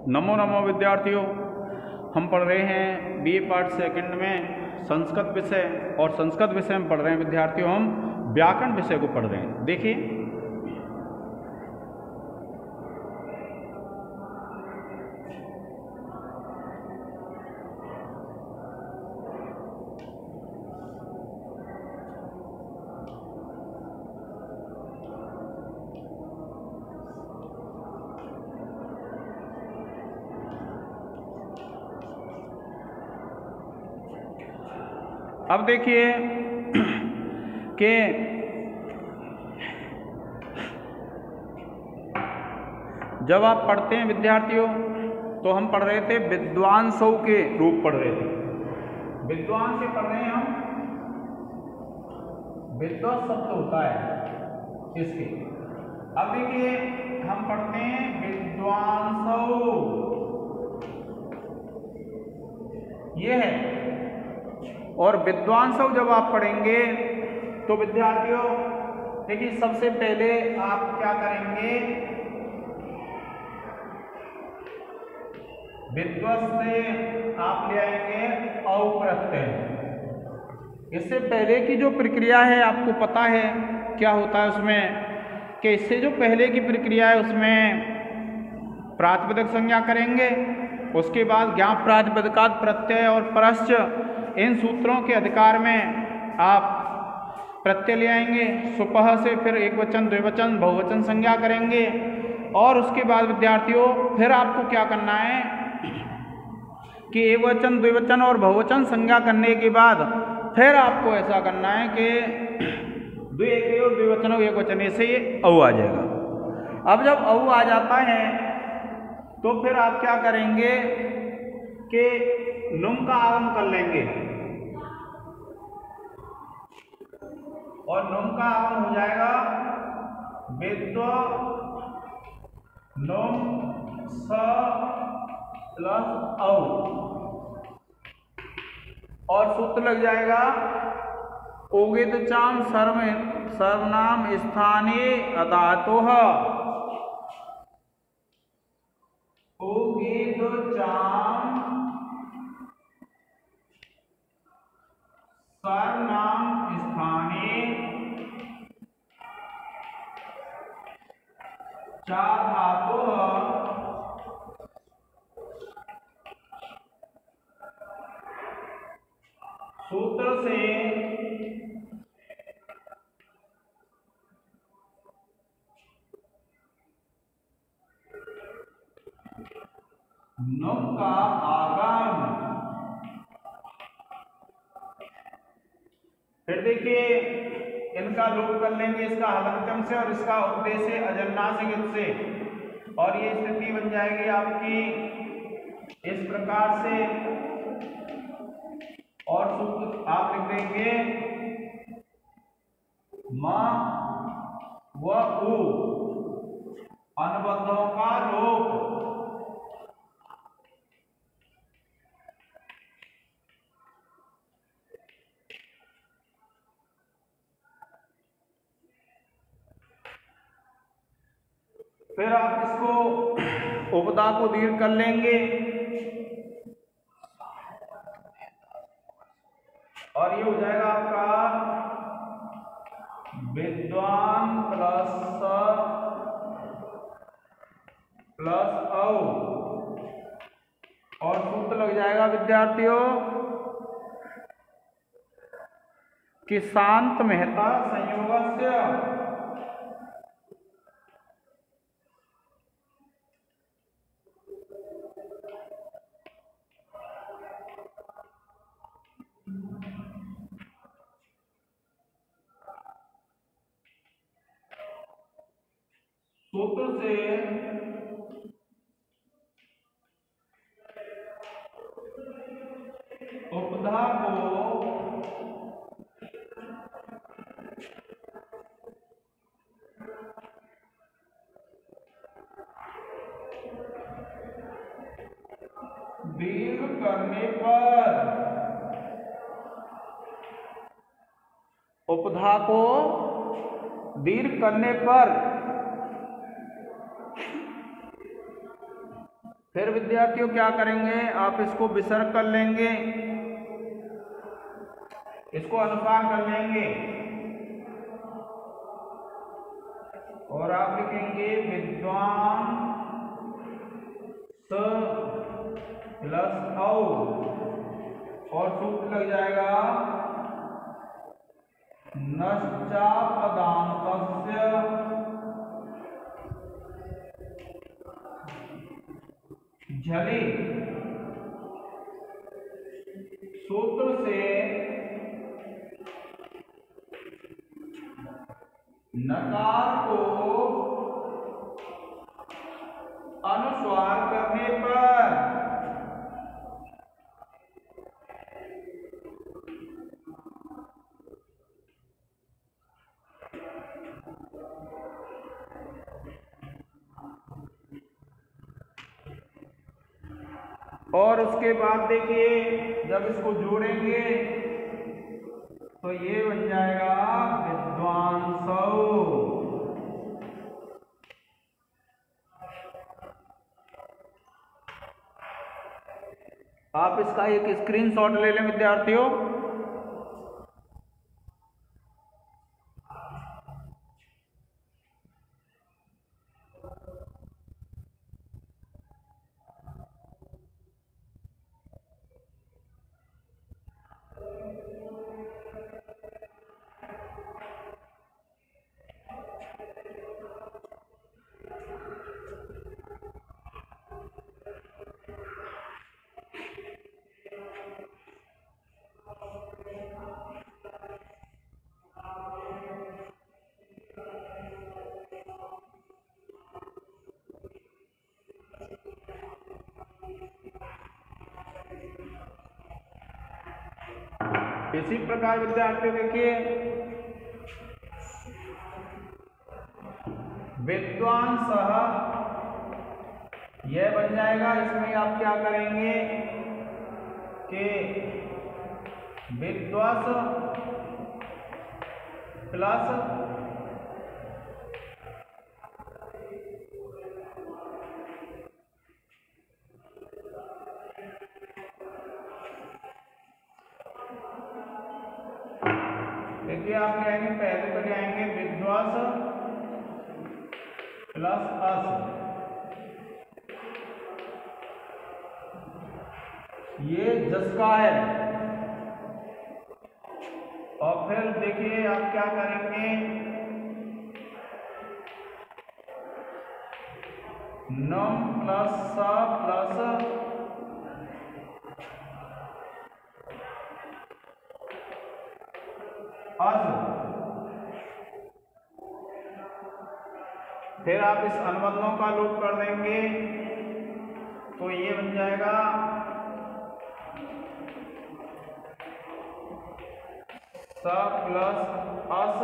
नमो नमो विद्यार्थियों, हम पढ़ रहे हैं बीए पार्ट सेकंड में संस्कृत विषय, और संस्कृत विषय में पढ़ रहे हैं विद्यार्थियों हम व्याकरण विषय को पढ़ रहे हैं। देखिए, अब देखिए कि जब आप पढ़ते हैं विद्यार्थियों, तो हम पढ़ रहे थे विद्वांसों के रूप पढ़ रहे थे। विद्वान से पढ़ रहे हैं हम, विद्वत शब्द होता है इसके। अब देखिए हम पढ़ते हैं विद्वांसों, ये है। और विद्वांसों जब आप पढ़ेंगे तो विद्यार्थियों देखिए, सबसे पहले आप क्या करेंगे, विद्वत से आप ले आएंगे औ प्रत्यय। इससे पहले की जो प्रक्रिया है आपको पता है क्या होता है उसमें, कि इससे जो पहले की प्रक्रिया है उसमें प्रातिपदिक संज्ञा करेंगे, उसके बाद ज्ञाप प्रातिपदिकात् प्रत्यय और परश्च, इन सूत्रों के अधिकार में आप प्रत्यय ले आएंगे। सुपह से फिर एक वचन, द्विवचन, बहुवचन संज्ञा करेंगे। और उसके बाद विद्यार्थियों फिर आपको क्या करना है कि एक वचन, द्विवचन और बहुवचन संज्ञा करने के बाद फिर आपको ऐसा करना है कि द्विवचन एक वचन, ऐसे ये औ आ जाएगा। अब जब औ आ जाता है तो फिर आप क्या करेंगे कि नुम का आगम कर लेंगे, और नुम का आगम हो जाएगा विद्व नुम स प्लस औ, और सूत्र लग जाएगा ओगित चाम सर्वनाम स्थानीय अदातोह। ओगित चाम सर्वनाम स्थानीय चा धातुः सूत्र से नुम का आगम। फिर देखिए इनका लोप कर लेंगे, इसका हलंतम से और इसका उपदेश से अजन्नासिक से, और ये स्थिति बन जाएगी आपकी इस प्रकार से। और सूत्र आप लिख देंगे म व उ, अनुबंधों का लोप। फिर आप इसको उपदा को दीर्घ कर लेंगे, और ये हो जाएगा आपका विद्वान प्लस औ, और सूत्र लग जाएगा विद्यार्थियों कि शांत मेहता संयोगस्य। सूत्र से उपधा को दीर्घ करने पर, उपधा को दीर्घ करने पर फिर विद्यार्थियों क्या करेंगे, आप इसको विसर्ग कर लेंगे, इसको अनुसार कर लेंगे और आप लिखेंगे विद्वान स प्लस औ और सूत्र लग जाएगा नश्चा पदांतस्य झलि। सूत्र से नकार को अनुस्वार करने पर और उसके बाद देखिए जब इसको जोड़ेंगे तो ये बन जाएगा विद्वांसौ। आप इसका एक स्क्रीनशॉट ले लें विद्यार्थियों। इसी प्रकार विद्यार्थियों देखिए विद्वांसः यह बन जाएगा। इसमें आप क्या करेंगे कि विद्वांस प्लस देखिए आप क्या आएंगे, पहले तो क्या आएंगे विद्वांस प्लस अस, ये जस का है। और फिर देखिए आप क्या करेंगे नम प्लस स प्लस अस। फिर आप इस अनुबंधों का लोप कर देंगे तो ये बन जाएगा स प्लस अस।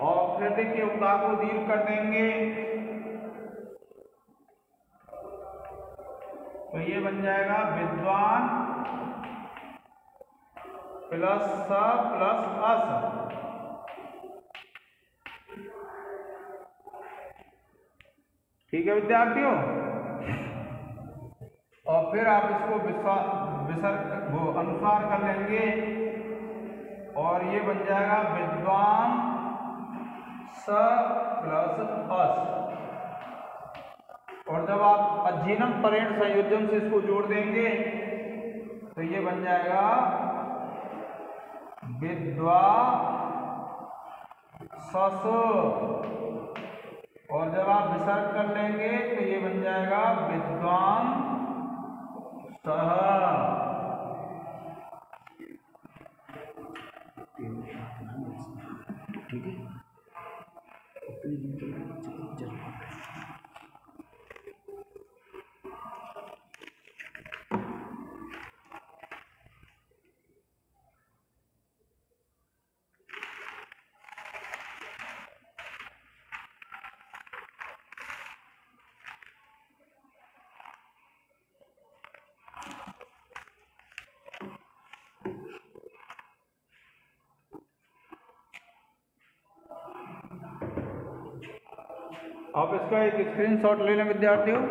और फिर देखिए उक्ता को दीर्घ कर देंगे तो ये बन जाएगा विद्वान प्लस स प्लस अस। ठीक है विद्यार्थियों। और फिर आप इसको विसर्ग वो अनुसार कर लेंगे और ये बन जाएगा विद्वान स प्लस अस। और जब आप अज्जीनम परेण संयोजन से इसको जोड़ देंगे तो ये बन जाएगा विद्वा सस। और जब आप विसर्ग कर लेंगे तो ये बन जाएगा विद्वान सह। ठीक है। आप इसका एक स्क्रीनशॉट ले लें विद्यार्थियों।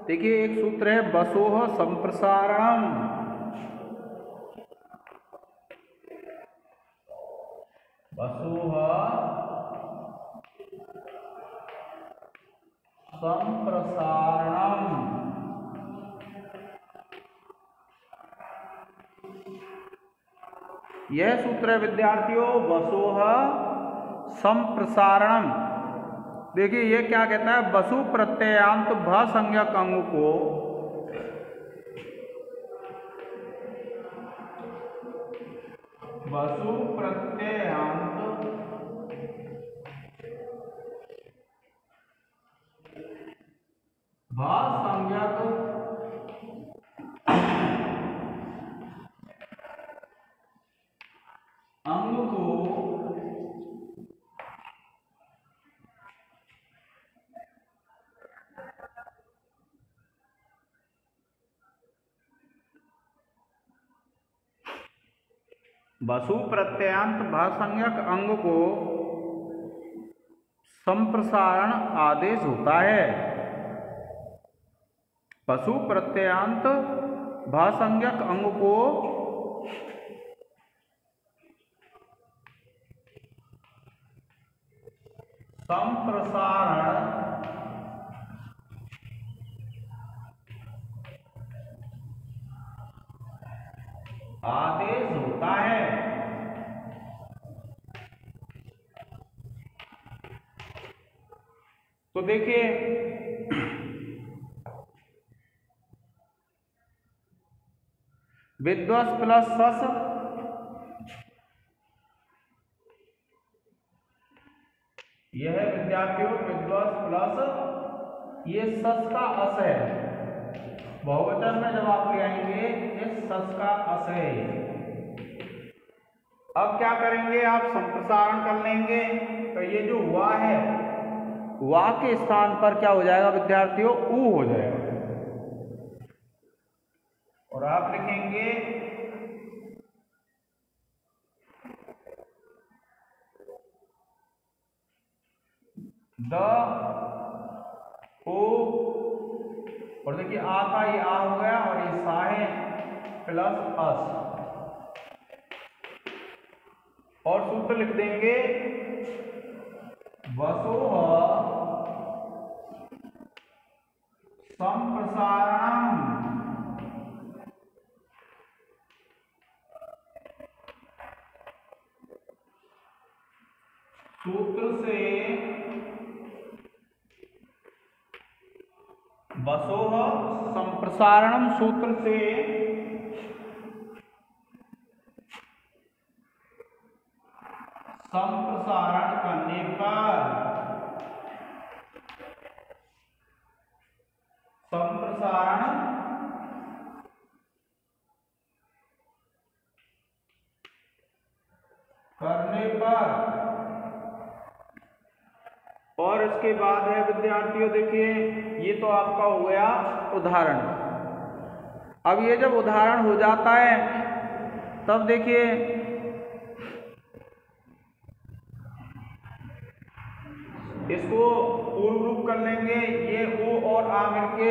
देखिए एक सूत्र है वसोः संप्रसारणम। वसोः संप्रसारणम। यह सूत्र है विद्यार्थियों वसोः संप्रसारणम। देखिए ये क्या कहता है, वसु प्रत्ययांत भ संज्ञक अंग को वसु प्रत्ययांत भ संज्ञक अंग को वसु प्रत्ययांत भासंज्ञक अंग को संप्रसारण आदेश होता है। वसु प्रत्ययांत भासंज्ञक अंग को संप्रसारण आदेश होता है। तो देखिए विद्वस प्लस सस, यह है विद्यार्थियों विद्वस प्लस ये सस का अस है। बहुवचन में जब आप ले आएंगे ये सस का अस है। अब क्या करेंगे आप संप्रसारण कर लेंगे तो ये जो हुआ है वा के स्थान पर क्या हो जाएगा विद्यार्थियों ऊ हो जाएगा और आप लिखेंगे द ओ और देखिए आ का ये आ हो गया और ये सा है प्लस अस और सूत्र लिख देंगे वसोः संप्रसारणम सूत्र से वसोः संप्रसारणम सूत्र से संप्रसारण करने पर और इसके बाद है विद्यार्थियों, देखिए ये तो आपका हो गया उदाहरण। अब ये जब उदाहरण हो जाता है तब देखिए इसको पूर्व रूप कर लेंगे, ये ऊ और आ मिलके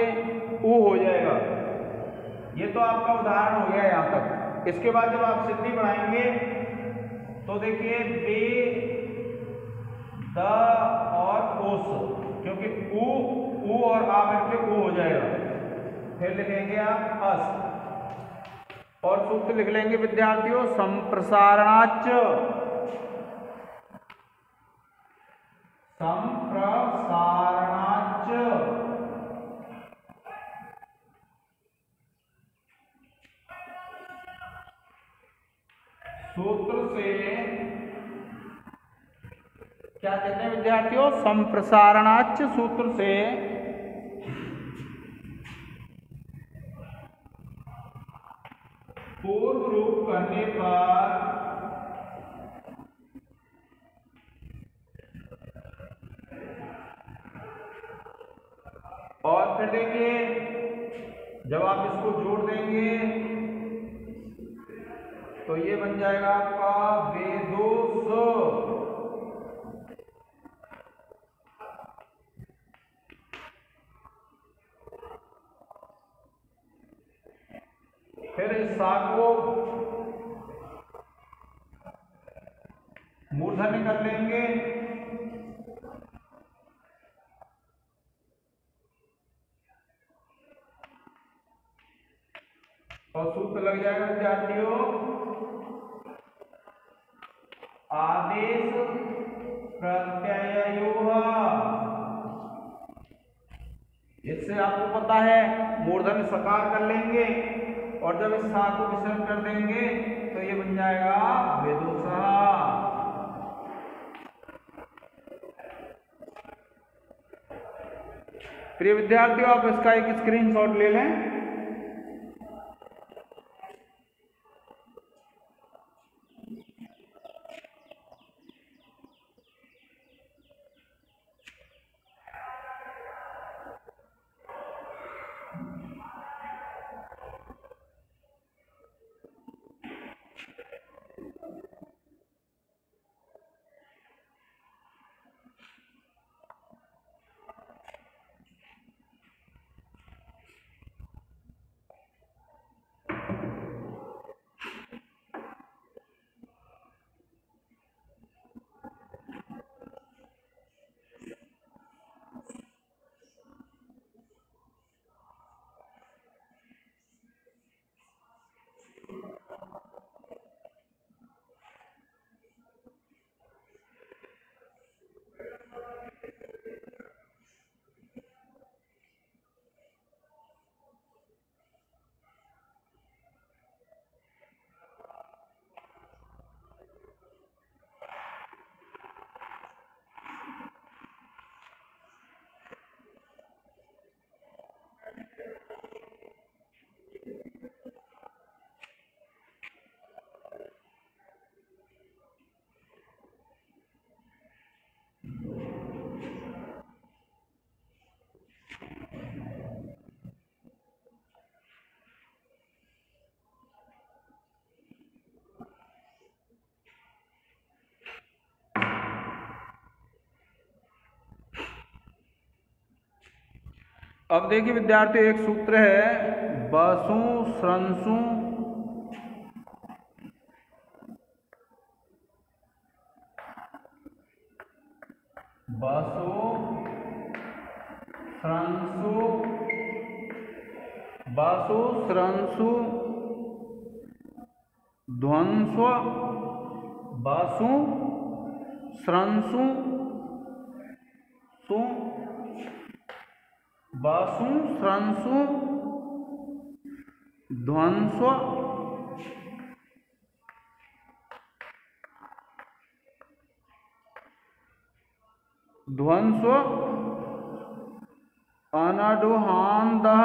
ऊ हो जाएगा। ये तो आपका उदाहरण हो गया यहाँ तक। इसके बाद जब आप सिद्धि बढ़ाएंगे तो देखिए बे, द और ओस, क्योंकि ऊ और आ मिलके ऊ हो जाएगा। फिर लिखेंगे आप अस और सूत्र लिख लेंगे विद्यार्थियों संप्रसारणाच, संप्रसारणाच सूत्र से क्या कहते हैं विद्यार्थियों, संप्रसारणाच सूत्र से पूर्व रूप करने पर और फिर देखिए जब आप इसको जोड़ देंगे तो ये बन जाएगा आपका वेदोस। फिर इस सा को मूर्धन्य कर लेंगे और सूत्र लग जाएगा विद्यार्थियों आदेश प्रत्ययोः। इससे आपको पता है मूर्धन्य सकार कर लेंगे और जब इस सा को विसर्ग कर देंगे तो ये बन जाएगा वेदोसः। प्रिय विद्यार्थियों, आप इसका एक स्क्रीनशॉट ले लें। अब देखिए विद्यार्थी एक सूत्र है बसु स्रंसु बसु स्रंसु वसु स्रंसु ध्वंस्व वसु स्रंसु सु वसु स्रंसु ध्वंस्व ध्वंस्व अनडुहान्दः।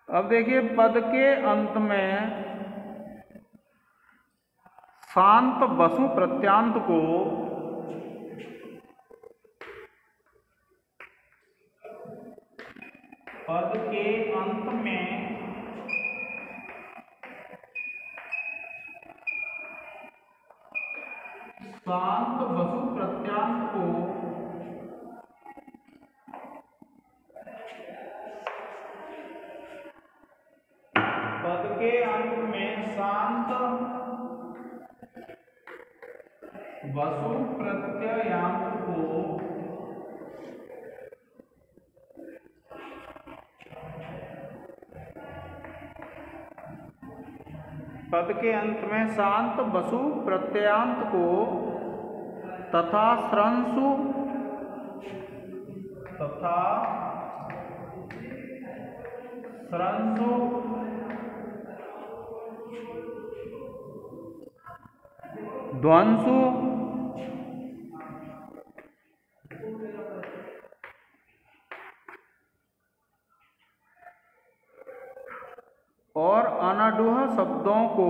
अब देखिए पद के अंत में शांत वसु प्रत्यांत को पद के अंत में शांत वसु प्रत्यांत को पद के अंत में शांत वसु प्रत्ययांत को पद के अंत में शांत वसु प्रत्ययांत को तथा स्रंसु ध्वंसु और अनडुह शब्दों को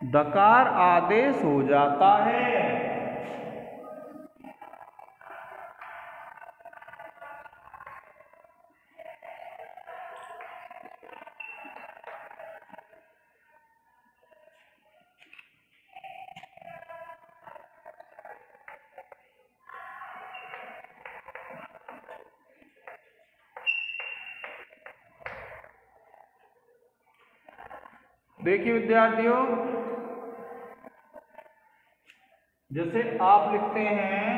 दकार आदेश हो जाता है। देखिए विद्यार्थियों, जैसे आप लिखते हैं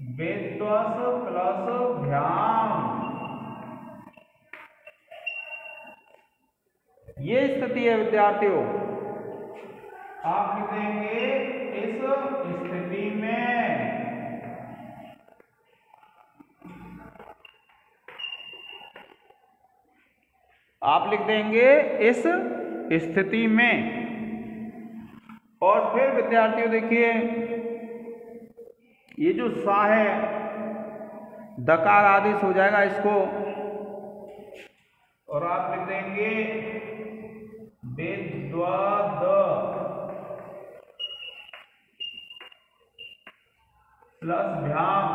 विद्वस प्लस भ्याम, ये स्थिति है विद्यार्थियों। आप लिख देंगे इस स्थिति में आप लिख देंगे इस स्थिति में। और फिर विद्यार्थियों देखिए, ये जो सा है दकार आदेश हो जाएगा इसको, और आप लिख देंगे विद्वद प्लस भ्याम,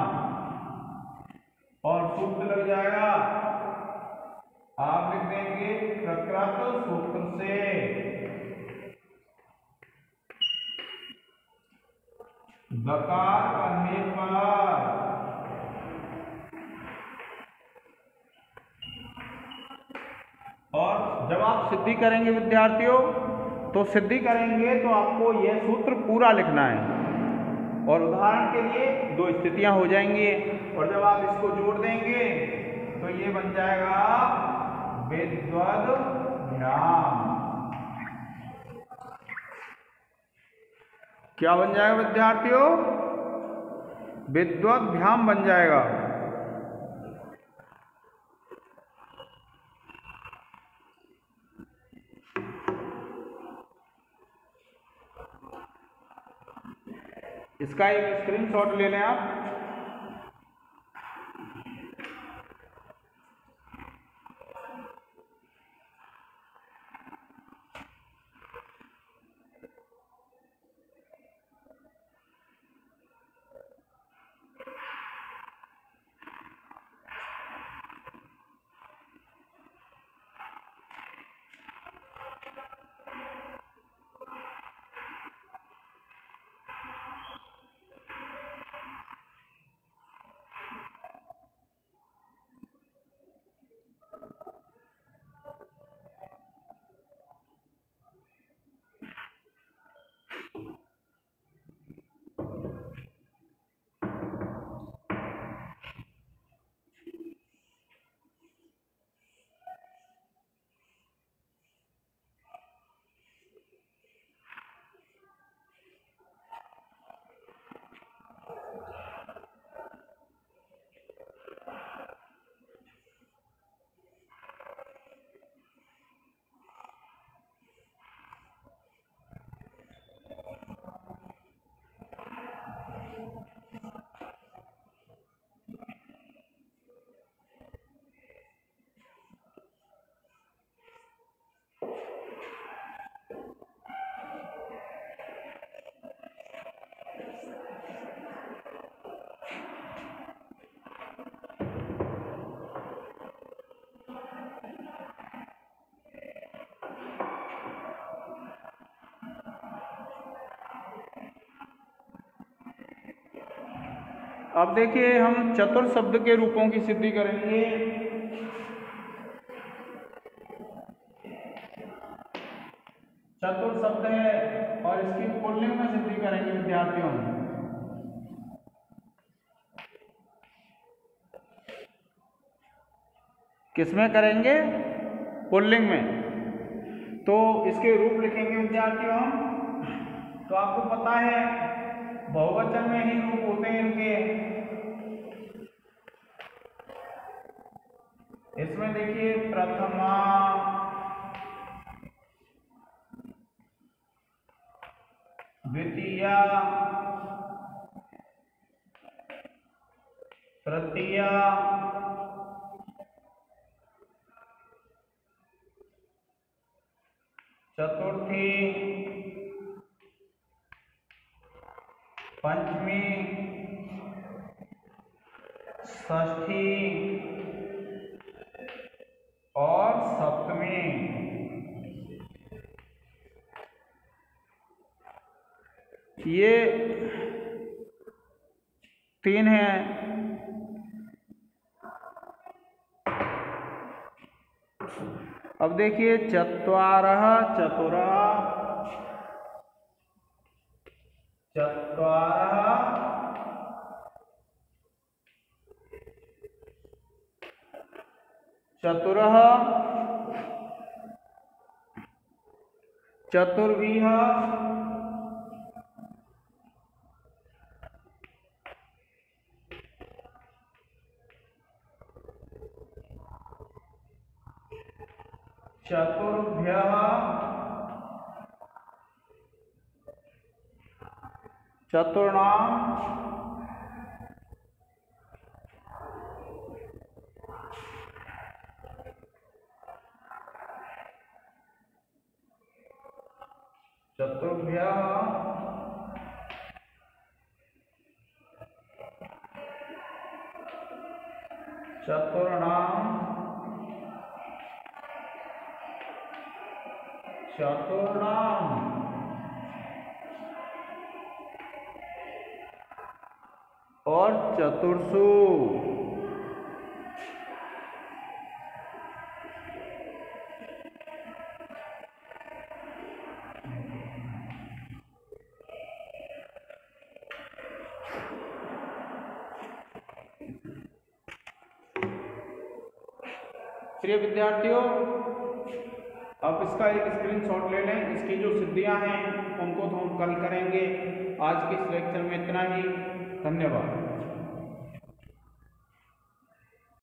और सूत्र लग जाएगा। आप लिख देंगे प्रकृत सूत्र से दकार करने पर और जब आप सिद्धि करेंगे विद्यार्थियों, तो सिद्धि करेंगे तो आपको यह सूत्र पूरा लिखना है। और उदाहरण के लिए दो स्थितियां हो जाएंगी, और जब आप इसको जोड़ देंगे तो ये बन जाएगा विद्वद भ्याम। क्या बन जाएगा विद्यार्थियों? विद्वद भ्याम बन जाएगा। इसका एक स्क्रीनशॉट ले लें आप। अब देखिए हम चतुर शब्द के रूपों की सिद्धि करेंगे। चतुर शब्द है और इसकी पुल्लिंग में सिद्धि करेंगे विद्यार्थियों। किसमें करेंगे? पुल्लिंग में। तो इसके रूप लिखेंगे विद्यार्थियों। तो आपको पता है बहुवचन में ही रूप होते हैं इनके। इसमें देखिए प्रथमा, द्वितीया, तृतीया, चतुर्थी, पंचमी, षष्ठी और सप्तमी। ये 3 हैं। अब देखिए चत्वारः, चतुरः, चत्वारः, चतुरः, चतुर्विः, चतुर्भ्यः, चतुर्णाम, चतुर्भ्यः, चतुर्णाम, चतुर्णाम और चतुर्षु। प्रिय विद्यार्थियों, अब इसका एक स्क्रीनशॉट ले लें। इसकी जो सिद्धियां हैं उनको तो हम कल करेंगे। आज के इस लेक्चर में इतना ही। धन्यवाद।